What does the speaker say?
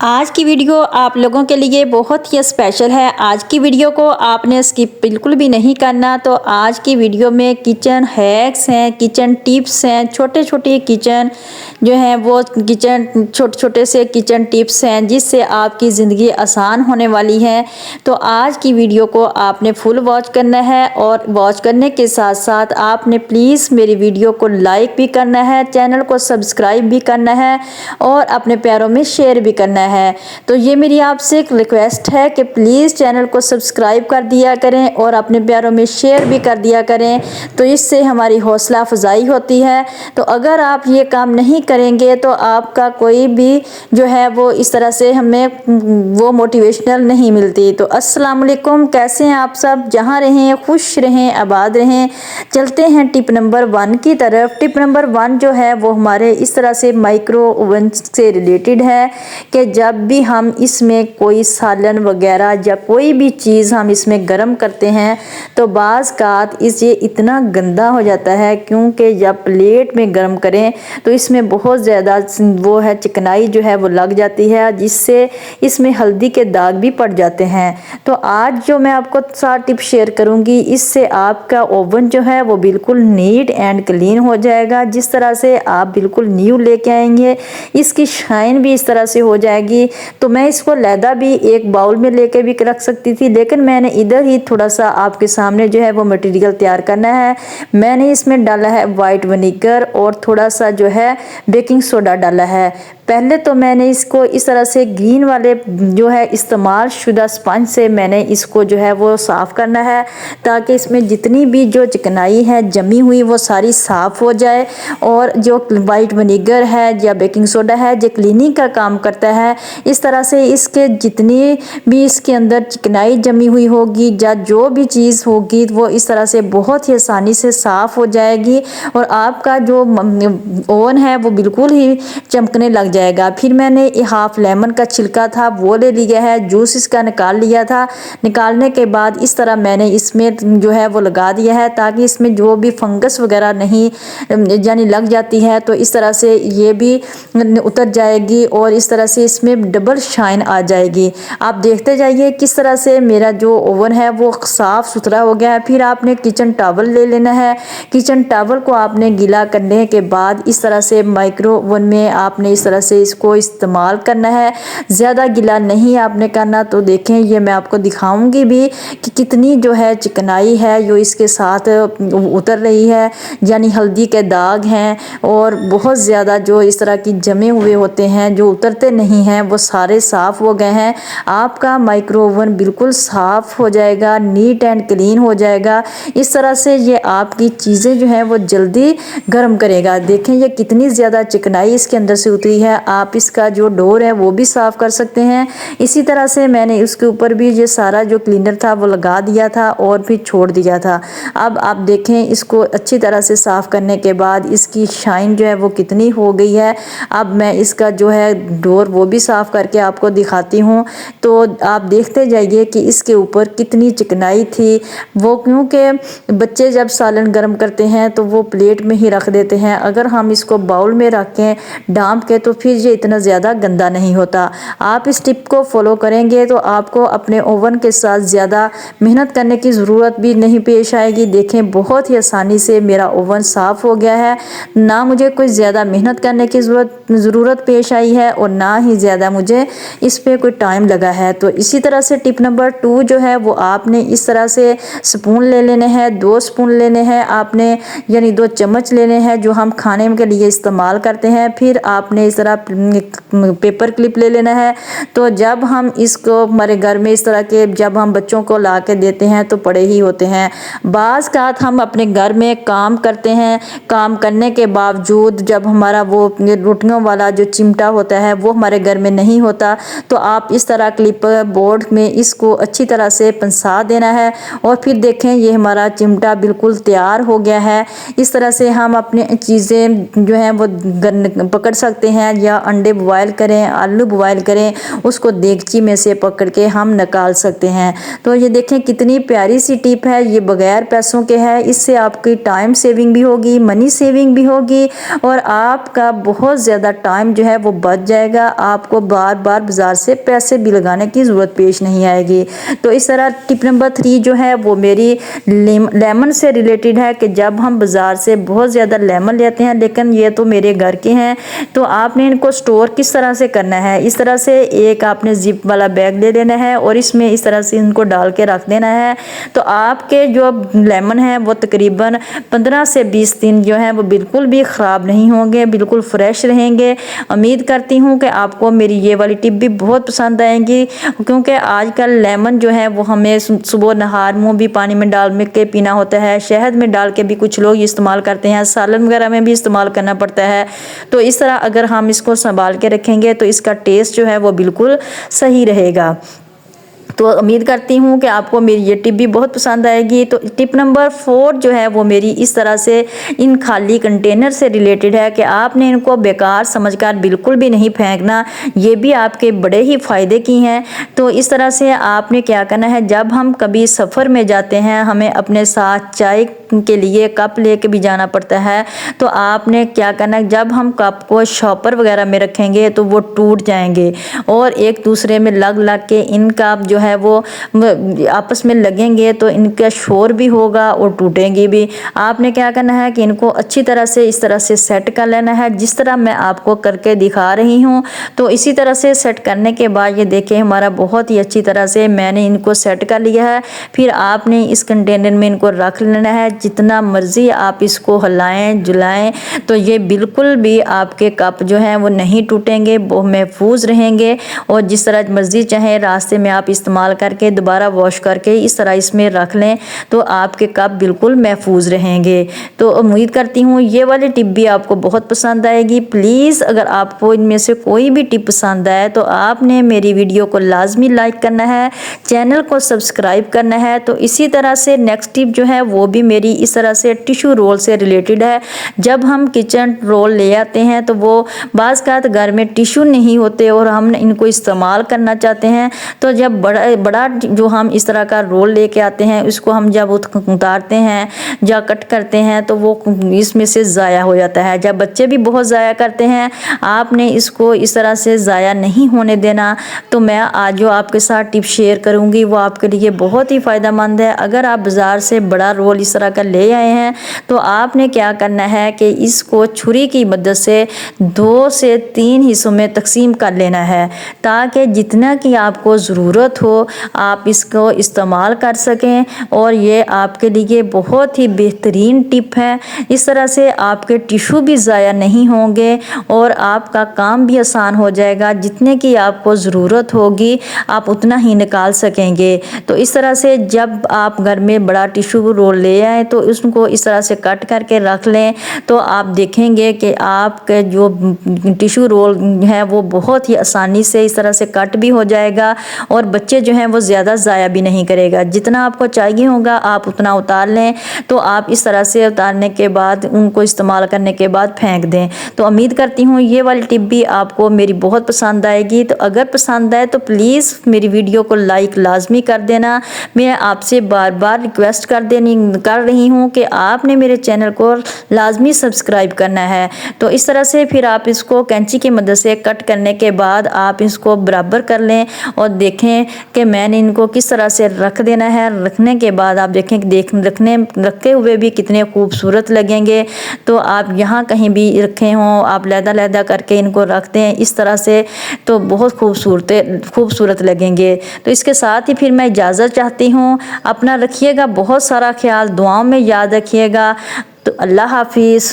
आज की वीडियो आप लोगों के लिए बहुत ही स्पेशल है। आज की वीडियो को आपने स्किप बिल्कुल भी नहीं करना। तो आज की वीडियो में किचन हैक्स हैं, किचन टिप्स हैं, छोटे छोटे किचन जो हैं वो किचन छोटे छोटे से किचन टिप्स हैं जिससे आपकी ज़िंदगी आसान होने वाली है। तो आज की वीडियो को आपने फुल वॉच करना है और वॉच करने के साथ साथ आपने प्लीज़ मेरी वीडियो को लाइक भी करना है, चैनल को सब्सक्राइब भी करना है और अपने प्यारों में शेयर भी करना है। तो ये मेरी आपसे एक रिक्वेस्ट है कि प्लीज़ चैनल को सब्सक्राइब कर दिया करें और अपने प्यारों में शेयर भी कर दिया करें। तो इससे हमारी हौसला अफजाई होती है। तो अगर आप ये काम नहीं करेंगे तो आपका कोई भी जो है वो इस तरह से हमें वो मोटिवेशनल नहीं मिलती। तो अस्सलाम वालेकुम, कैसे हैं आप सब? जहाँ रहें खुश रहें, आबाद रहें। चलते हैं टिप नंबर 1 की तरफ। टिप नंबर 1 जो है वो हमारे इस तरह से माइक्रो ओवन से रिलेटेड है कि जब भी हम इसमें कोई सालन वगैरह या कोई भी चीज़ हम इसमें गर्म करते हैं तो बाज़ कात ये इतना गंदा हो जाता है, क्योंकि जब प्लेट में गर्म करें तो इसमें बहुत ज़्यादा वो है चिकनाई जो है वो लग जाती है, जिससे इसमें हल्दी के दाग भी पड़ जाते हैं। तो आज जो मैं आपको 7 टिप शेयर करूंगी, इससे आपका ओवन जो है वो बिल्कुल नीट एंड क्लीन हो जाएगा। जिस तरह से आप बिल्कुल न्यू लेके आएंगे, इसकी शाइन भी इस तरह से हो जाएगी। तो मैं इसको लैदा भी एक बाउल में लेके भी रख सकती थी, लेकिन मैंने इधर ही थोड़ा सा आपके सामने जो है वो मटेरियल तैयार करना है। मैंने इसमें डाला है वाइट विनेगर और थोड़ा सा जो है बेकिंग सोडा डाला है। पहले तो मैंने इसको इस तरह से ग्रीन वाले जो है इस्तेमाल शुदा स्पंज से मैंने इसको जो है वो साफ़ करना है, ताकि इसमें जितनी भी जो चिकनाई है जमी हुई वो सारी साफ़ हो जाए। और जो वाइट विनेगर है या बेकिंग सोडा है जो क्लीनिंग का काम करता है, इस तरह से इसके जितनी भी इसके अंदर चिकनाई जमी हुई होगी या जो भी चीज़ होगी वो इस तरह से बहुत ही आसानी से साफ़ हो जाएगी और आपका जो ओवन है वो बिल्कुल ही चमकने लग जाएगा। फिर मैंने हाफ लेमन का छिलका था वो ले लिया है, जूस इसका निकाल लिया था। निकालने के बाद इस तरह मैंने इसमें जो है वो लगा दिया है, ताकि इसमें जो भी फंगस वगैरह नहीं यानी लग जाती है तो इस तरह से ये भी उतर जाएगी और इस तरह से इसमें डबल शाइन आ जाएगी। आप देखते जाइए किस तरह से मेरा जो ओवन है वो साफ़ सुथरा हो गया है। फिर आपने किचन टॉवल ले लेना है। किचन टॉवल को आपने गीला करने के बाद इस तरह से माइक्रो ओवन में आपने इस तरह से इसको इस्तेमाल करना है, ज़्यादा गीला नहीं आपने करना। तो देखें ये मैं आपको दिखाऊंगी भी कि कितनी जो है चिकनाई है जो इसके साथ उतर रही है, यानी हल्दी के दाग हैं और बहुत ज़्यादा जो इस तरह की जमे हुए होते हैं जो उतरते नहीं हैं वो सारे साफ़ हो गए हैं। आपका माइक्रो ओवन बिल्कुल साफ़ हो जाएगा, नीट एंड क्लीन हो जाएगा। इस तरह से ये आपकी चीज़ें जो हैं वो जल्दी गर्म करेगा। देखें ये कितनी ज़्यादा चिकनाई इसके अंदर से उतरी है। आप इसका जो डोर है वो भी साफ़ कर सकते हैं। इसी तरह से मैंने उसके ऊपर भी ये सारा जो क्लीनर था वो लगा दिया था और फिर छोड़ दिया था। अब आप देखें इसको अच्छी तरह से साफ़ करने के बाद इसकी शाइन जो है वो कितनी हो गई है। अब मैं इसका जो है डोर वो भी साफ़ करके आपको दिखाती हूँ। तो आप देखते जाइए कि इसके ऊपर कितनी चिकनाई थी वो, क्योंकि बच्चे जब सालन गर्म करते हैं तो वो प्लेट में ही रख देते हैं। अगर हम इसको बाउल में रखें ढाँप के तो फिर ये इतना ज़्यादा गंदा नहीं होता। आप इस टिप को फॉलो करेंगे तो आपको अपने ओवन के साथ ज़्यादा मेहनत करने की ज़रूरत भी नहीं पेश आएगी। देखें बहुत ही आसानी से मेरा ओवन साफ़ हो गया है, ना मुझे कोई ज़्यादा मेहनत करने की ज़रूरत पेश आई है और ना ही ज़्यादा मुझे इस पर कोई टाइम लगा है। तो इसी तरह से टिप नंबर 2 जो है वो आपने इस तरह से स्पून ले लेने हैं, 2 स्पून लेने हैं आपने, यानी 2 चम्मच लेने हैं जो हम खाने के लिए इस्तेमाल करते हैं। फिर आपने इस तरह पेपर क्लिप ले लेना है। तो जब हम इसको हमारे घर में इस तरह के जब हम बच्चों को ला के देते हैं तो पड़े ही होते हैं। बाज़ कात हम अपने घर में काम करते हैं, काम करने के बावजूद जब हमारा वो रोटियों वाला जो चिमटा होता है वो हमारे घर में नहीं होता, तो आप इस तरह क्लिप बोर्ड में इसको अच्छी तरह से पंसा देना है। और फिर देखें ये हमारा चिमटा बिल्कुल तैयार हो गया है। इस तरह से हम अपने चीज़ें जो हैं वो पकड़ सकते हैं या अंडे बॉयल करें, आलू बॉयल करें, उसको देगची में से पकड़ के हम निकाल सकते हैं। तो ये देखें कितनी प्यारी सी टिप है, ये बगैर पैसों के है। इससे आपकी टाइम सेविंग भी होगी, मनी सेविंग भी होगी और आपका बहुत ज़्यादा टाइम जो है वो बच जाएगा। आपको बार बार बाज़ार से पैसे भी लगाने की ज़रूरत पेश नहीं आएगी। तो इस तरह टिप नंबर 3 जो है वो मेरी लेमन से रिलेटेड है कि जब हम बाज़ार से बहुत ज़्यादा लेमन लेते हैं, लेकिन ये तो मेरे घर के हैं, तो आपने इनको स्टोर किस तरह से करना है। इस तरह से एक आपने जिप वाला बैग ले लेना है और इसमें इस तरह से इनको डाल के रख देना है। तो आपके जो लेमन है वो तकरीबन 15 से 20 दिन जो है वो बिल्कुल भी ख़राब नहीं होंगे, बिल्कुल फ्रेश रहेंगे। उम्मीद करती हूँ कि आपको मेरी ये वाली टिप भी बहुत पसंद आएंगी, क्योंकि आजकल लेमन जो है वो हमें सुबह नहार मुँह भी पानी में डाल के पीना होता है, शहद में डाल के भी कुछ लोग इस्तेमाल करते हैं, सालन वगैरह में भी इस्तेमाल करना पड़ता है। तो इस तरह अगर हम इसको संभाल के रखेंगे तो इसका टेस्ट जो है वो बिल्कुल सही रहेगा। तो उम्मीद करती हूँ कि आपको मेरी ये टिप भी बहुत पसंद आएगी। तो टिप नंबर 4 जो है वो मेरी इस तरह से इन खाली कंटेनर से रिलेटेड है कि आपने इनको बेकार समझकर बिल्कुल भी नहीं फेंकना, ये भी आपके बड़े ही फ़ायदे की हैं। तो इस तरह से आपने क्या करना है, जब हम कभी सफ़र में जाते हैं, हमें अपने साथ चाय के लिए कप लेके भी जाना पड़ता है, तो आपने क्या करना है, जब हम कप को शॉपर वगैरह में रखेंगे तो वो टूट जाएंगे और एक दूसरे में लग लग के इनका जो है वो आपस में लगेंगे तो इनका शोर भी होगा और टूटेंगे भी। आपने क्या करना है कि इनको अच्छी तरह से इस तरह से सेट कर लेना है, जिस तरह मैं आपको करके दिखा रही हूँ। तो इसी तरह से सेट करने के बाद ये देखें हमारा बहुत ही अच्छी तरह से मैंने इनको सेट कर लिया है। फिर आपने इस कंटेनर में इनको रख लेना है, जितना मर्जी आप इसको हिलाएं जुलाएं तो ये बिल्कुल भी आपके कप जो हैं वो नहीं टूटेंगे, वो महफूज रहेंगे। और जिस तरह मर्जी चाहे रास्ते में आप इस्तेमाल करके दोबारा वॉश करके इस तरह इसमें रख लें तो आपके कप बिल्कुल महफूज रहेंगे। तो उम्मीद करती हूँ ये वाली टिप भी आपको बहुत पसंद आएगी। प्लीज़ अगर आपको इनमें से कोई भी टिप पसंद आए तो आपने मेरी वीडियो को लाजमी लाइक करना है, चैनल को सब्सक्राइब करना है। तो इसी तरह से नेक्स्ट टिप जो है वो भी मेरी इस तरह से टिश्यू रोल से रिलेटेड है। जब हम किचन रोल ले आते हैं तो वो बाज़ का घर में टिश्यू नहीं होते और हम इनको इस्तेमाल करना चाहते हैं, तो जब बड़ा जो हम इस तरह का रोल लेके आते हैं उसको हम जब उतारते हैं या कट करते हैं तो वो इसमें से ज़ाया हो जाता है। जब बच्चे भी बहुत ज़ाया करते हैं, आपने इसको इस तरह से ज़ाया नहीं होने देना। तो मैं आज जो आपके साथ टिप शेयर करूंगी वो आपके लिए बहुत ही फ़ायदेमंद है। अगर आप बाज़ार से बड़ा रोल इस तरह का ले आए हैं तो आपने क्या करना है कि इसको छुरी की मदद से 2 से 3 हिस्सों में तकसीम कर लेना है, ताकि जितना कि आपको ज़रूरत हो आप इसको इस्तेमाल कर सकें। और ये आपके लिए बहुत ही बेहतरीन टिप है। इस तरह से आपके टिश्यू भी ज़ाया नहीं होंगे और आपका काम भी आसान हो जाएगा। जितने की आपको ज़रूरत होगी आप उतना ही निकाल सकेंगे। तो इस तरह से जब आप घर में बड़ा टिश्यू रोल ले आए तो उसको इस तरह से कट करके रख लें, तो आप देखेंगे कि आपके जो टिश्यू रोल है वो बहुत ही आसानी से इस तरह से कट भी हो जाएगा और बच्चे जो हैं वो ज़्यादा ज़ाया भी नहीं करेगा। जितना आपको चाहिए होगा आप उतना उतार लें। तो आप इस तरह से उतारने के बाद उनको इस्तेमाल करने के बाद फेंक दें। तो उम्मीद करती हूँ ये वाली टिप भी आपको मेरी बहुत पसंद आएगी। तो अगर पसंद आए तो प्लीज़ मेरी वीडियो को लाइक लाजमी कर देना। मैं आपसे बार बार रिक्वेस्ट कर रही हूँ कि आपने मेरे चैनल को लाजमी सब्सक्राइब करना है। तो इस तरह से फिर आप इसको कैंची की मदद से कट करने के बाद आप इसको बराबर कर लें और देखें कि मैंने इनको किस तरह से रख देना है। रखने के बाद आप देखें रखते हुए भी कितने खूबसूरत लगेंगे। तो आप यहाँ कहीं भी रखे हों, आप लहदा करके इनको रखते हैं इस तरह से तो बहुत खूबसूरत लगेंगे। तो इसके साथ ही फिर मैं इजाज़त चाहती हूँ। अपना रखिएगा बहुत सारा ख्याल, दुआओं में याद रखिएगा। तो अल्लाह हाफिज़।